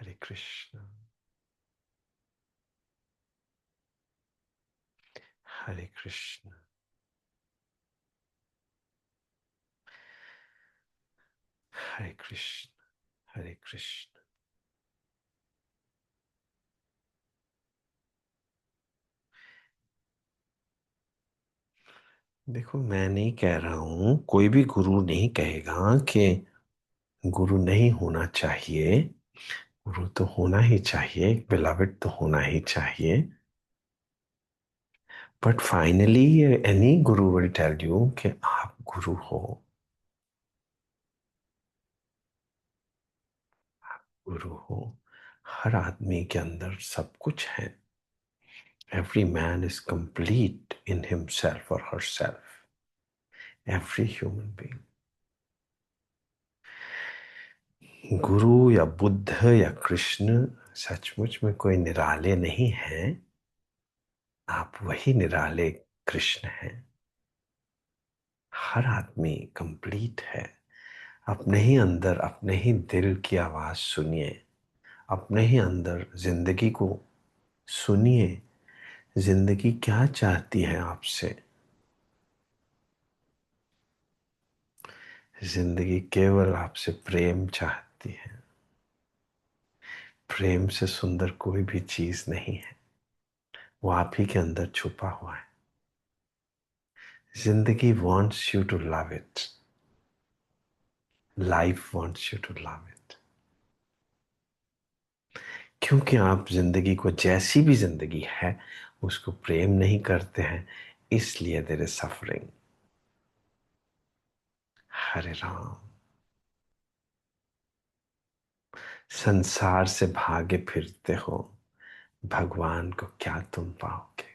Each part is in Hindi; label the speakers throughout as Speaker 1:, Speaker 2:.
Speaker 1: हरे कृष्ण। हरे कृष्ण। हरे कृष्ण। हरे कृष्ण। देखो, मैं नहीं कह रहा हूं, कोई भी गुरु नहीं कहेगा कि गुरु नहीं होना चाहिए। गुरु तो होना ही चाहिए, बिलवेड तो होना ही चाहिए। But finally any Guru will tell you कि आप गुरु हो। गुरु हो। हर आदमी के अंदर सब कुछ है। Every man is complete in himself और herself. Every human being. Guru या बुद्ध या कृष्ण सचमुच में कोई निराले नहीं हैं। आप वही निराले कृष्ण हैं। हर आदमी कंप्लीट है। अपने ही अंदर अपने ही दिल की आवाज सुनिए। अपने ही अंदर जिंदगी को सुनिए। जिंदगी क्या चाहती है आपसे। जिंदगी केवल आपसे प्रेम चाहती है। प्रेम से सुंदर कोई भी चीज नहीं है। वो आप ही के अंदर छुपा हुआ है। जिंदगी wants you to love it. Life wants you to love it. क्योंकि आप जिंदगी को, जैसी भी जिंदगी है, उसको प्रेम नहीं करते हैं, इसलिए देयर इज सफरिंग। हरे राम। संसार से भागे फिरते हो, भगवान को क्या तुम पाओगे।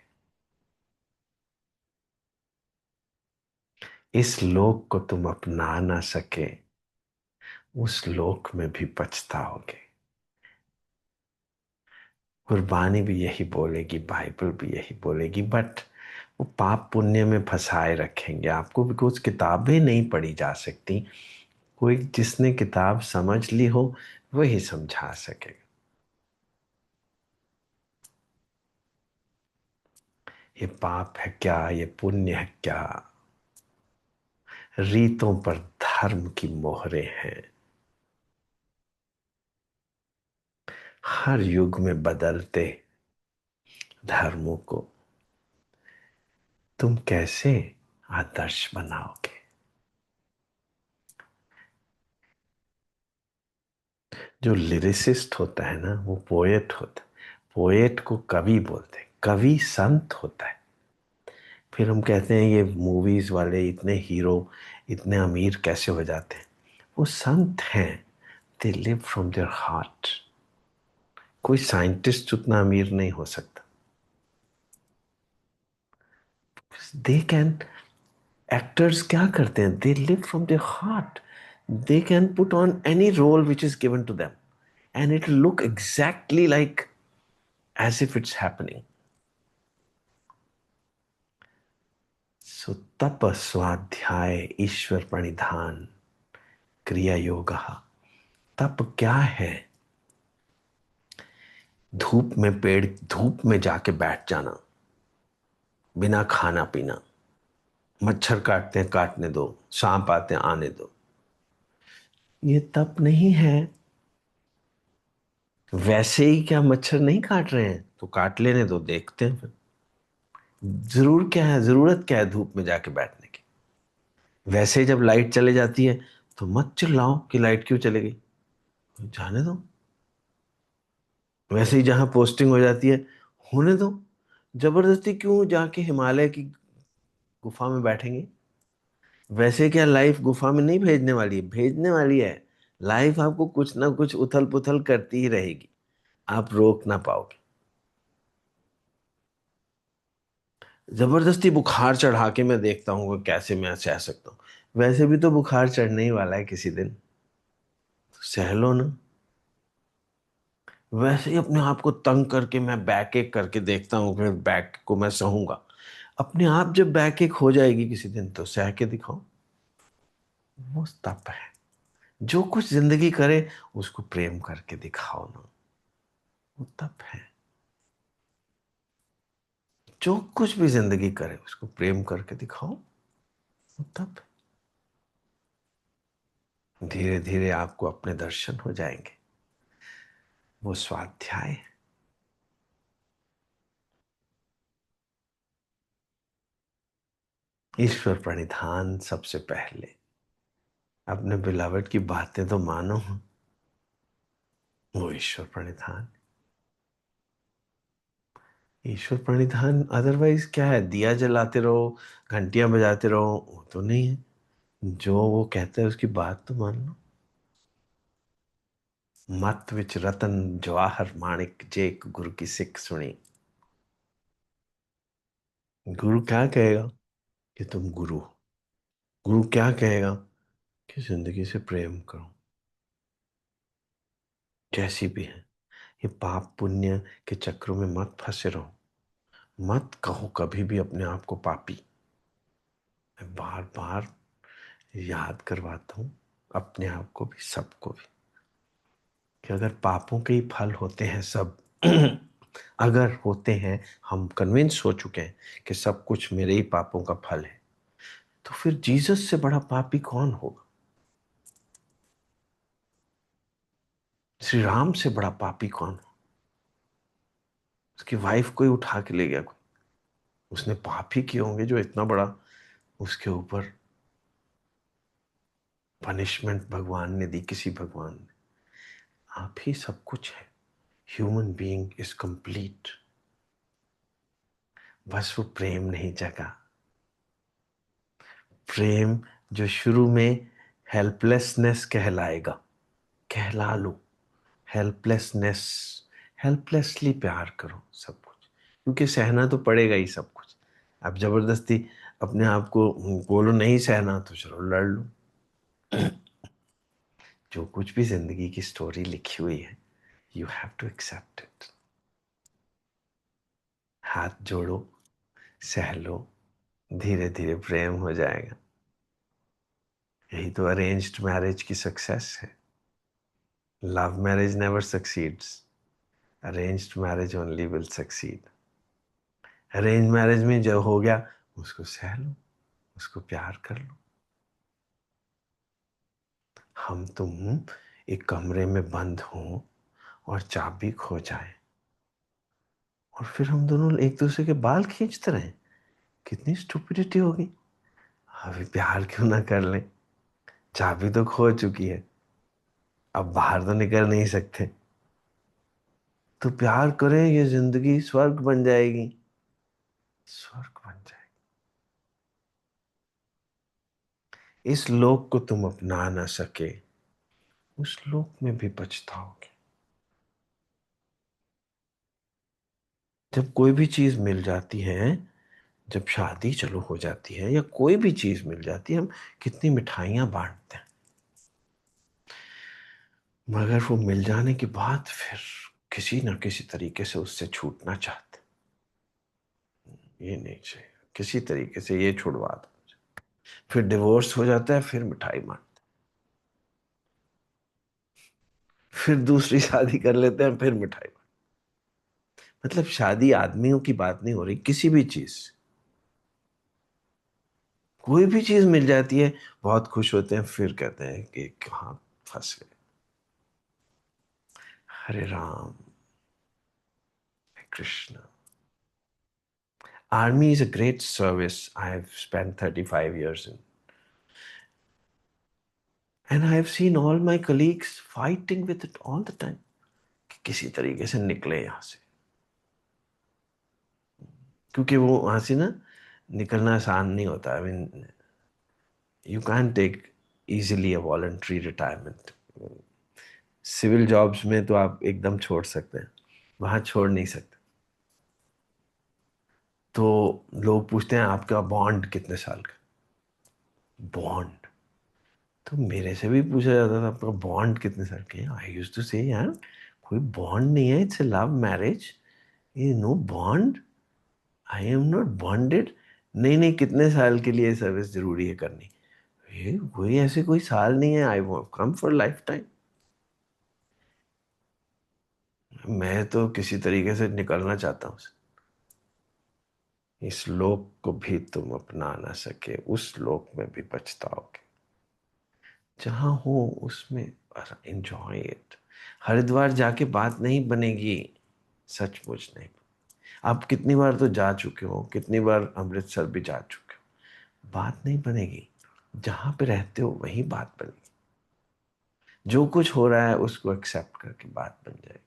Speaker 1: इस लोक को तुम अपना ना सके, उस लोक में भी पछताओगे। कुर्बानी भी यही बोलेगी, बाइबल भी यही बोलेगी, बट वो पाप पुण्य में फंसाए रखेंगे आपको, बिकॉज किताबें नहीं पढ़ी जा सकती। कोई जिसने किताब समझ ली हो वही समझा सकेगा। ये पाप है क्या, ये पुण्य है क्या। रीतों पर धर्म की मोहरें हैं। हर युग में बदलते धर्मों को तुम कैसे आदर्श बनाओगे। जो लिरिसिस्ट होता है ना, वो पोएट होता है। पोएट को कवि बोलते हैं। कवि संत होता है। फिर हम कहते हैं ये मूवीज वाले इतने हीरो इतने अमीर कैसे हो जाते हैं। वो संत हैं। They live from their heart. कोई साइंटिस्ट उतना अमीर नहीं हो सकता। दे कैन, एक्टर्स क्या करते हैं, they live from their heart. They can put on any role which is given to them and it look exactly like as if it's happening. So तप स्वाध्याय ईश्वर प्रणिधान क्रिया योग। तप क्या है। धूप में, पेड़ धूप में जाके बैठ जाना, बिना खाना पीना। मच्छर काटते हैं काटने दो, सांप आते हैं आने दो। ये तप नहीं है। वैसे ही क्या मच्छर नहीं काट रहे हैं तो काट लेने दो, देखते हैं फिर। जरूर क्या है, जरूरत क्या है धूप में जाके बैठने की। वैसे ही जब लाइट चले जाती है तो मत चिल्लाओ कि लाइट क्यों चली गई, जाने दो। वैसे ही जहां पोस्टिंग हो जाती है, होने दो। जबरदस्ती क्यों जाके हिमालय की गुफा में बैठेंगे। वैसे क्या लाइफ गुफा में नहीं भेजने वाली है, भेजने वाली है। लाइफ आपको कुछ ना कुछ उथल पुथल करती ही रहेगी। आप रोक ना पाओगे। जबरदस्ती बुखार चढ़ा के मैं देखता हूँ कि कैसे मैं सह सकता हूँ। वैसे भी तो बुखार चढ़ने ही वाला है किसी दिन, तो सह लो ना। वैसे ही अपने आप को तंग करके मैं बैक एक करके देखता हूँ कि बैक को मैं सहूंगा। अपने आप जब बैक एक हो जाएगी किसी दिन तो सह के दिखाओ। वो तप है। जो कुछ जिंदगी करे उसको प्रेम करके दिखाओ ना। वो तप है। जो कुछ भी जिंदगी करे उसको प्रेम करके दिखाओ, वो तप है। धीरे धीरे आपको अपने दर्शन हो जाएंगे। वो स्वाध्याय है। ईश्वर प्रणिधान सबसे पहले। अपने बिलावट की बातें तो मानो, वो ईश्वर प्रणिधान। ईश्वर प्रणिधान अदरवाइज क्या है? दिया जलाते रहो, घंटियां बजाते रहो, वो तो नहीं है। जो वो कहता है उसकी बात तो मान लो। मत विच रतन जवाहर माणिक जेक गुरु की सिख सुनी। गुरु क्या कहेगा? कि तुम गुरु हो। गुरु क्या कहेगा? कि जिंदगी से प्रेम करो, जैसी भी है। ये पाप पुण्य के चक्रों में मत फंसे रहो। मत कहो कभी भी अपने आप को पापी। मैं बार बार याद करवाता हूं अपने आप को भी, सबको भी, कि अगर पापों के ही फल होते हैं सब, अगर होते हैं, हम कन्विंस हो चुके हैं कि सब कुछ मेरे ही पापों का फल है, तो फिर जीसस से बड़ा पापी कौन होगा? श्री राम से बड़ा पापी कौन हो? उसकी वाइफ को ही उठा के ले गया कोई, उसने पाप ही किए होंगे जो इतना बड़ा उसके ऊपर पनिशमेंट भगवान ने दी, किसी भगवान ने। आप ही सब कुछ है। Human being is complete. बस वो प्रेम नहीं जगा। प्रेम जो शुरू में हेल्पलेसनेस कहलाएगा, कहला लो। हेल्पलेसनेस, हेल्पलेसली प्यार करो सब कुछ, क्योंकि सहना तो पड़ेगा ही सब कुछ। आप जबरदस्ती अपने आप को बोलो नहीं सहना, तो चलो लड़ लो। जो कुछ भी जिंदगी की स्टोरी लिखी हुई है, you have to accept it. हाथ जोड़ो, सह लो, धीरे धीरे प्रेम हो जाएगा। यही तो अरेंज्ड मैरिज की सक्सेस है। Love marriage never succeeds, arranged marriage only will succeed. Arrange marriage में जो हो गया उसको सह लो, उसको प्यार कर लो। हम तुम एक कमरे में बंद हो और चाबी खो जाए, और फिर हम दोनों एक दूसरे के बाल खींचते रहें, कितनी स्टुपिडिटी होगी। अभी प्यार क्यों ना कर लें? चाबी तो खो चुकी है, अब बाहर तो निकल नहीं सकते, तो प्यार करें, ये जिंदगी स्वर्ग बन जाएगी। स्वर्ग बन जाएगी। इस लोक को तुम अपना ना सके, उस लोक में भी पछताओगे। जब कोई भी चीज मिल जाती है, जब शादी चलो हो जाती है या कोई भी चीज मिल जाती है, हम कितनी मिठाइयां बांटते हैं, मगर वो मिल जाने के बाद फिर किसी न किसी तरीके से उससे छूटना चाहते। ये नहीं चाहिए, किसी तरीके से ये छुड़वा दो। फिर डिवोर्स हो जाता है, फिर मिठाई बांटते, फिर दूसरी शादी कर लेते हैं, फिर मिठाई। मतलब शादी आदमियों की बात नहीं हो रही, किसी भी चीज, कोई भी चीज मिल जाती है, बहुत खुश होते हैं, फिर कहते हैं कि कहाँ फंस गए। हरे राम, हरे Krishna. Army is a great service. I have spent 35 years in. And I have seen all my colleagues fighting with it all the time. कि किसी तरीके से निकले यहाँ से, क्योंकि वो वहाँ से ना निकलना आसान नहीं होता। I mean you can take easily a voluntary retirement. Civil jobs में तो आप एकदम छोड़ सकते हैं, वहाँ छोड़ नहीं सकते। तो लोग पूछते हैं आपका बॉन्ड कितने साल का? बॉन्ड, तो मेरे से भी पूछा जाता था आपका बॉन्ड कितने साल के? आई यूज्ड टू से यार कोई बॉन्ड नहीं है, इट्स अ लव मैरिज, ये no bond, I am not bonded. नहीं नहीं, कितने साल के लिए सर्विस जरूरी है करनी? ये कोई ऐसे कोई साल नहीं है, I want come for life time. मैं तो किसी तरीके से निकलना चाहता हूँ। इस लोक को भी तुम अपना ना सके, उस लोक में भी पछताओगे। जहां हो उसमें एंजॉय इट। हरिद्वार जाके बात नहीं बनेगी, सचमुच नहीं। आप कितनी बार तो जा चुके हो, कितनी बार अमृतसर भी जा चुके हो, बात नहीं बनेगी। जहां पे रहते हो वही बात बनेगी। जो कुछ हो रहा है उसको एक्सेप्ट करके बात बन जाएगी।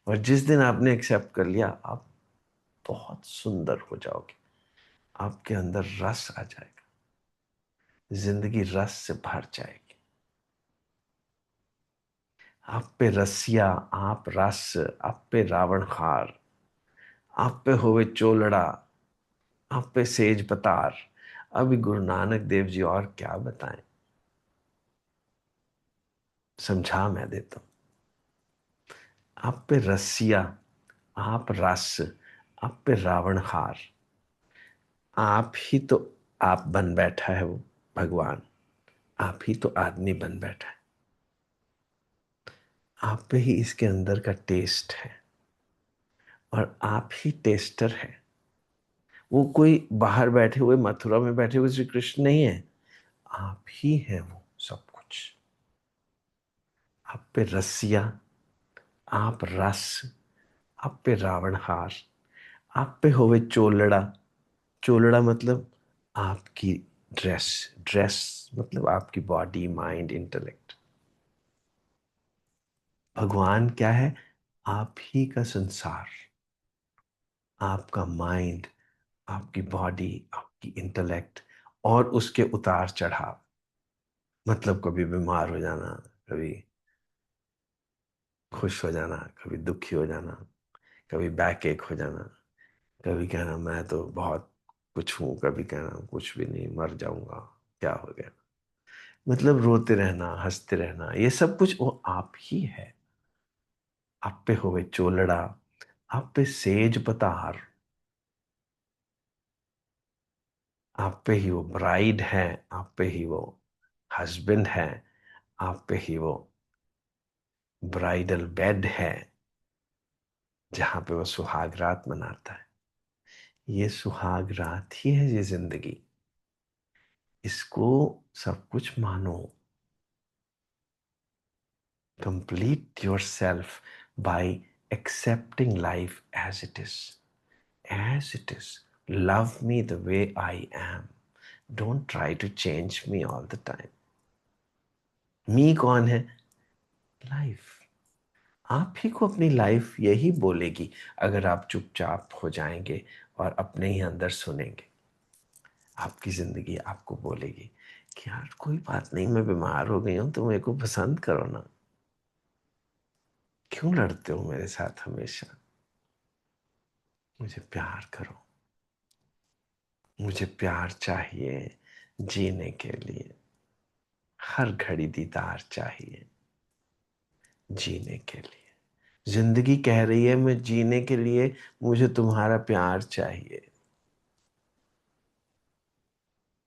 Speaker 1: और जिस दिन आपने एक्सेप्ट कर लिया, आप बहुत सुंदर हो जाओगे। आपके अंदर रस आ जाएगा, जिंदगी रस से भर जाएगी। आप पे रसिया, आप रस, आप पे रावण हार, आप पे होवे चोलड़ा, आप पे सेज पतार। अभी गुरु नानक देव जी और क्या बताएं, समझा मैं देता हूं। आप पे रसिया, आप रस, आप पे रावण हार। आप ही तो आप बन बैठा है वो भगवान। आप ही तो आदमी बन बैठा है। आप पे ही इसके अंदर का टेस्ट है, और आप ही टेस्टर है। वो कोई बाहर बैठे हुए, मथुरा में बैठे हुए श्री कृष्ण नहीं है। आप ही है वो सब कुछ। आप पे रसिया, आप रस, आप पे रावण हार, आप पे होवे चोलड़ा। चोलड़ा मतलब आपकी ड्रेस। ड्रेस मतलब आपकी बॉडी, माइंड, इंटेलेक्ट। भगवान क्या है? आप ही का संसार, आपका माइंड, आपकी बॉडी, आपकी इंटेलेक्ट, और उसके उतार चढ़ाव। मतलब कभी बीमार हो जाना, कभी खुश हो जाना, कभी दुखी हो जाना, कभी बैक एक हो जाना, कभी कहना मैं तो बहुत कुछ हूं, कभी कहना कुछ भी नहीं, मर जाऊंगा, क्या हो गया। मतलब रोते रहना, हंसते रहना, ये सब कुछ वो आप ही है। आप पे होवे चोलड़ा, आप पे सेज पतार। आप पे ही वो ब्राइड है, आप पे ही वो हस्बैंड है, आप पे ही वो ब्राइडल बेड है, जहां पे वो सुहाग रात मनाता है। ये सुहाग रात ही है, ये जिंदगी। इसको सब कुछ मानो। Complete yourself by accepting life as it is. As it is. Love me the way I am. Don't try to change me all the time. Me कौन है? लाइफ। आप ही को अपनी लाइफ यही बोलेगी, अगर आप चुपचाप हो जाएंगे और अपने ही अंदर सुनेंगे। आपकी जिंदगी आपको बोलेगी कि यार कोई बात नहीं, मैं बीमार हो गई हूं तो मेरे को पसंद करो ना। क्यों लड़ते हो मेरे साथ हमेशा? मुझे प्यार करो। मुझे प्यार चाहिए जीने के लिए। हर घड़ी दीदार चाहिए जीने के लिए। जिंदगी कह रही है मैं जीने के लिए मुझे तुम्हारा प्यार चाहिए।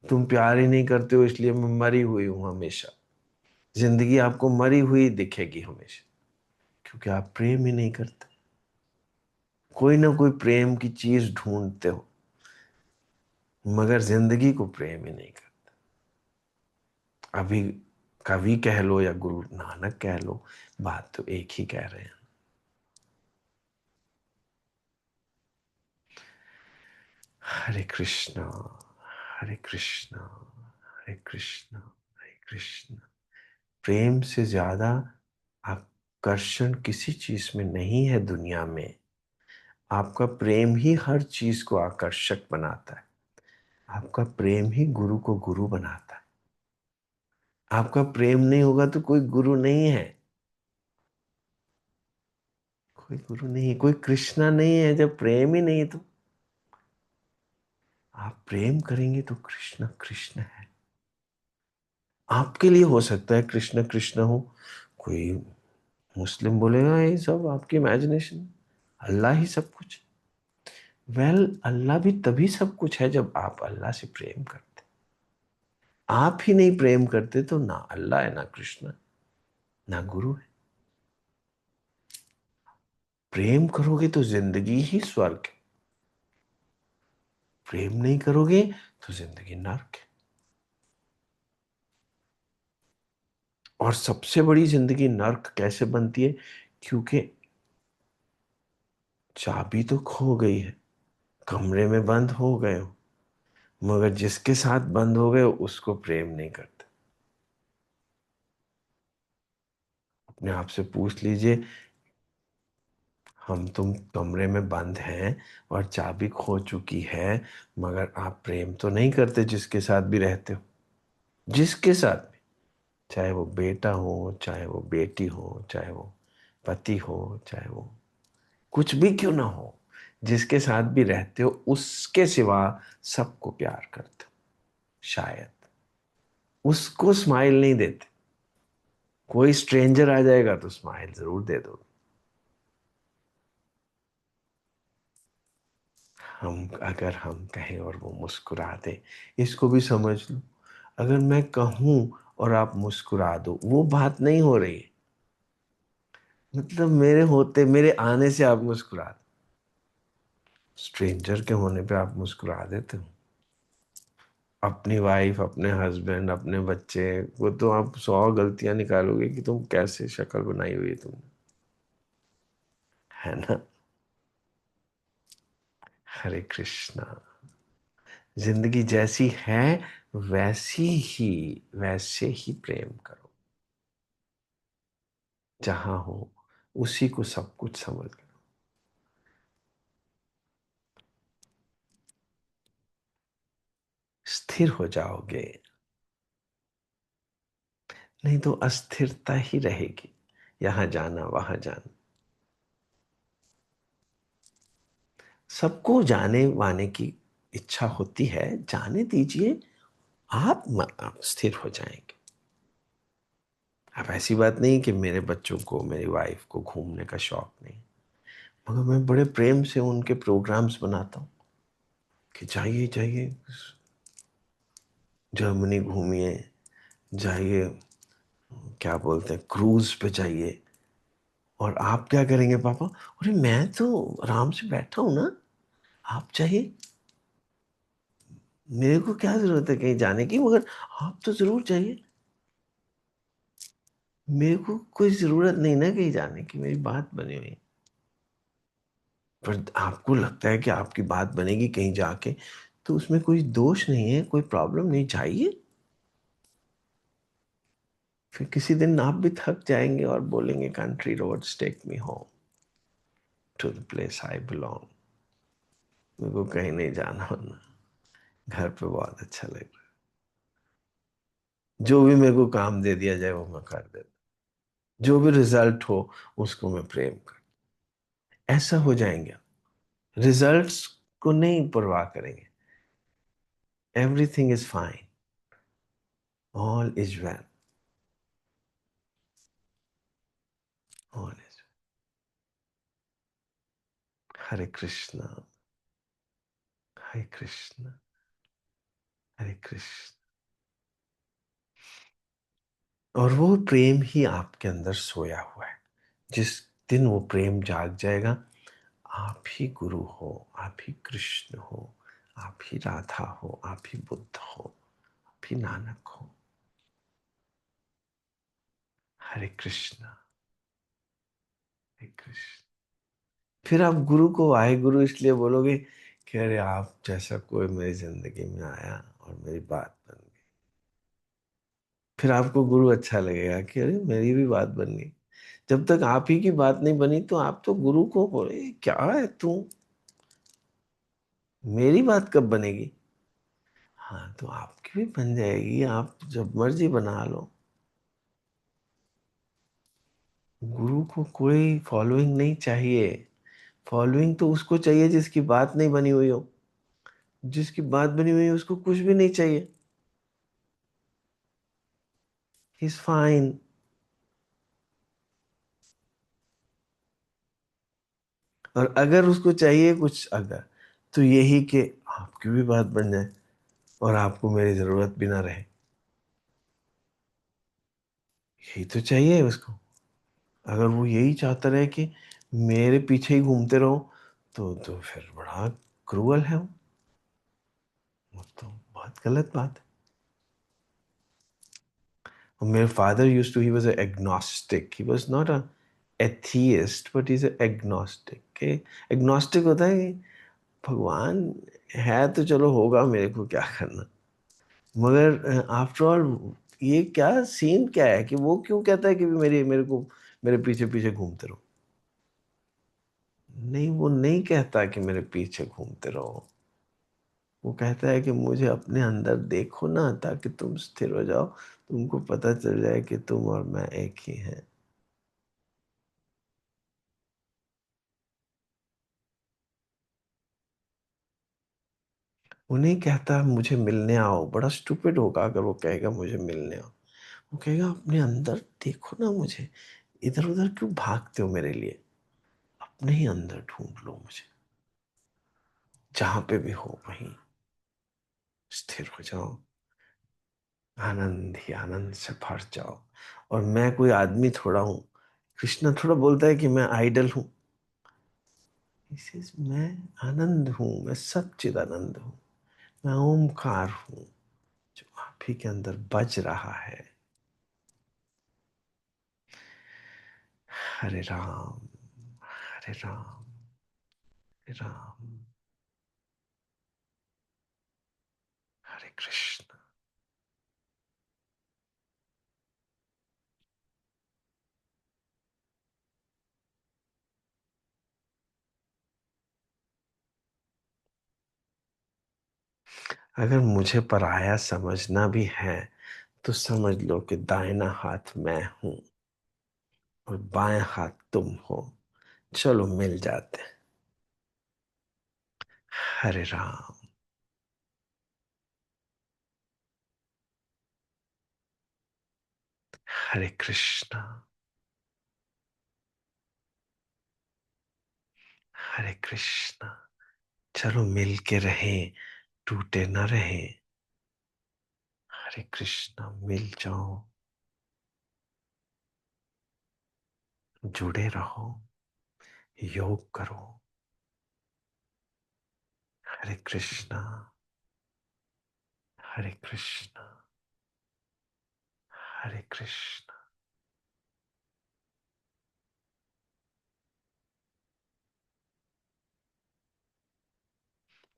Speaker 1: तुम प्यार ही नहीं करते हो, इसलिए मैं मरी हुई हूं हमेशा। जिंदगी आपको मरी हुई दिखेगी हमेशा, क्योंकि आप प्रेम ही नहीं करते। कोई ना कोई प्रेम की चीज ढूंढते हो, मगर जिंदगी को प्रेम ही नहीं करते। अभी कवि कह लो या गुरु नानक कह लो, बात तो एक ही कह रहे हैं। हरे कृष्णा, हरे कृष्णा, हरे कृष्णा, हरे कृष्णा। प्रेम से ज्यादा आकर्षण किसी चीज में नहीं है दुनिया में। आपका प्रेम ही हर चीज को आकर्षक बनाता है। आपका प्रेम ही गुरु को गुरु बनाता है। आपका प्रेम नहीं होगा तो कोई गुरु नहीं है। कोई गुरु नहीं है, कोई कृष्णा नहीं है। जब प्रेम ही नहीं तो आप प्रेम करेंगे तो कृष्ण कृष्ण है। आपके लिए हो सकता है कृष्ण कृष्ण हो, कोई मुस्लिम बोलेगा ये सब आपकी इमेजिनेशन, अल्लाह ही सब कुछ। अल्लाह भी तभी सब कुछ है जब आप अल्लाह से प्रेम करते। आप ही नहीं प्रेम करते तो ना अल्लाह है, ना कृष्ण, ना गुरु है। प्रेम करोगे तो जिंदगी ही स्वर्ग है, प्रेम नहीं करोगे तो जिंदगी नर्क है। और सबसे बड़ी जिंदगी नर्क कैसे बनती है? क्योंकि चाबी तो खो गई है, कमरे में बंद हो गए हो, मगर जिसके साथ बंद हो गए हो उसको प्रेम नहीं करते। अपने आप से पूछ लीजिए, हम तुम कमरे में बंद हैं और चाबी खो चुकी है, मगर आप प्रेम तो नहीं करते जिसके साथ भी रहते हो, जिसके साथ भी, चाहे वो बेटा हो, चाहे वो बेटी हो, चाहे वो पति हो, चाहे वो कुछ भी क्यों ना हो, जिसके साथ भी रहते हो उसके सिवा सबको प्यार करते हो। शायद उसको स्माइल नहीं देते, कोई स्ट्रेंजर आ जाएगा तो स्माइल जरूर दे दो। हम अगर हम कहें और वो मुस्कुरा दे, इसको भी समझ लो। अगर मैं कहूं और आप मुस्कुरा दो, वो बात नहीं हो रही है, मतलब मेरे होते, मेरे आने से आप मुस्कुरा दो। स्ट्रेंजर के होने पे आप मुस्कुरा देते हो। अपनी वाइफ, अपने हस्बैंड, अपने बच्चे वो तो आप 100 गलतियां निकालोगे कि तुम कैसे शक्ल बनाई हुई है तुमने, है ना? हरे कृष्णा। जिंदगी जैसी है वैसी ही, वैसे ही प्रेम करो। जहां हो उसी को सब कुछ समझ लो। स्थिर हो जाओगे, नहीं तो अस्थिरता ही रहेगी, यहां जाना वहां जाना। सबको जाने वाने की इच्छा होती है, जाने दीजिए। आप स्थिर हो जाएंगे। अब ऐसी बात नहीं कि मेरे बच्चों को, मेरी वाइफ को घूमने का शौक नहीं, मगर मैं बड़े प्रेम से उनके प्रोग्राम्स बनाता हूँ कि जाइए जाइए, जर्मनी घूमिए, जाइए, क्या बोलते हैं, क्रूज पे जाइए। और आप क्या करेंगे पापा? अरे मैं तो आराम से बैठा हूं ना, आप चाहिए, मेरे को क्या जरूरत है कहीं जाने की, मगर आप तो जरूर चाहिए। मेरे को कोई जरूरत नहीं ना कहीं जाने की, मेरी बात बनी हुई है। पर आपको लगता है कि आपकी बात बनेगी कहीं जाके, तो उसमें कोई दोष नहीं है, कोई प्रॉब्लम नहीं, चाहिए। फिर किसी दिन आप भी थक जाएंगे और बोलेंगे country roads take me home to the place I belong. मेरे को कहीं नहीं जाना होना, घर पे बहुत अच्छा लग रहा है, जो भी मेरे को काम दे दिया जाए वो मैं कर देता, जो भी रिजल्ट हो उसको मैं प्रेम कर, ऐसा हो जाएंगे। रिजल्ट्स को नहीं परवाह करेंगे। Everything is fine, all is well, all is. Hare Krishna, Hare Krishna, Hare Krishna. और वो प्रेम ही आपके अंदर सोया हुआ है। जिस दिन वो प्रेम जाग जाएगा, आप ही गुरु हो, आप ही कृष्ण हो, आप ही राधा हो, आप ही बुद्ध हो, आप ही नानक हो। हरे कृष्णा, हरे कृष्ण। फिर आप गुरु को वाहे गुरु इसलिए बोलोगे कि अरे आप जैसा कोई मेरी जिंदगी में आया और मेरी बात बन गई। फिर आपको गुरु अच्छा लगेगा कि अरे मेरी भी बात बन गई। जब तक आप ही की बात नहीं बनी तो आप तो गुरु को बोले क्या है तू, मेरी बात कब बनेगी? हाँ तो आपकी भी बन जाएगी, आप जब मर्जी बना लो। गुरु को कोई फॉलोइंग नहीं चाहिए। फॉलोइंग तो उसको चाहिए जिसकी बात नहीं बनी हुई हो, जिसकी बात बनी हुई है उसको कुछ भी नहीं चाहिए, ही इज फाइन। और अगर उसको चाहिए कुछ, अगर, तो यही कि आपकी भी बात बन जाए और आपको मेरी जरूरत भी ना रहे, यही तो चाहिए उसको। अगर वो यही चाहता रहे कि मेरे पीछे ही घूमते रहो तो फिर बड़ा क्रूअल है वो तो बहुत गलत बात है। और मेरे father used to, he was a agnostic, he was not a atheist but is a agnostic के। एग्नोस्टिक होता है कि भगवान है तो चलो होगा, मेरे को क्या करना। मगर आफ्टर ऑल ये क्या सीन क्या है कि वो क्यों कहता है कि मेरे मेरे को मेरे पीछे पीछे घूमते रहो। नहीं, वो नहीं कहता कि मेरे पीछे घूमते रहो। वो कहता है कि मुझे अपने अंदर देखो ना, ताकि तुम स्थिर हो जाओ, तुमको पता चल जाए कि तुम और मैं एक ही हैं। वो नहीं कहता मुझे मिलने आओ, बड़ा स्टूपिड होगा अगर वो कहेगा मुझे मिलने आओ। वो कहेगा अपने अंदर देखो ना मुझे, इधर उधर क्यों भागते हो मेरे लिए, अपने ही अंदर ढूंढ लो मुझे, जहां पे भी हो वहीं स्थिर हो जाओ, आनंद ही आनंद से भर जाओ। और मैं कोई आदमी थोड़ा हूँ, कृष्णा थोड़ा बोलता है कि मैं आइडल हूँ। मैं आनंद हूँ, मैं सच्चिद आनंद हूँ, मैं ओमकार हूँ जो आप ही के अंदर बज रहा है। हरे राम, हरे राम, हरे राम, हरे कृष्ण। अगर मुझे पराया समझना भी है तो समझ लो कि दाहिना हाथ मैं हूं और बाएं हाथ तुम हो। चलो मिल जाते हैं। हरे राम, हरे कृष्णा, हरे कृष्णा। चलो मिल के रहें, टूटे न रहें। हरे कृष्णा, मिल जाओ, जुड़े रहो, योग करो। हरे कृष्णा, हरे कृष्णा, हरे कृष्णा,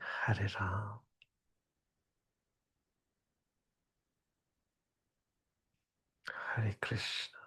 Speaker 1: हरे राम, हरे कृष्णा।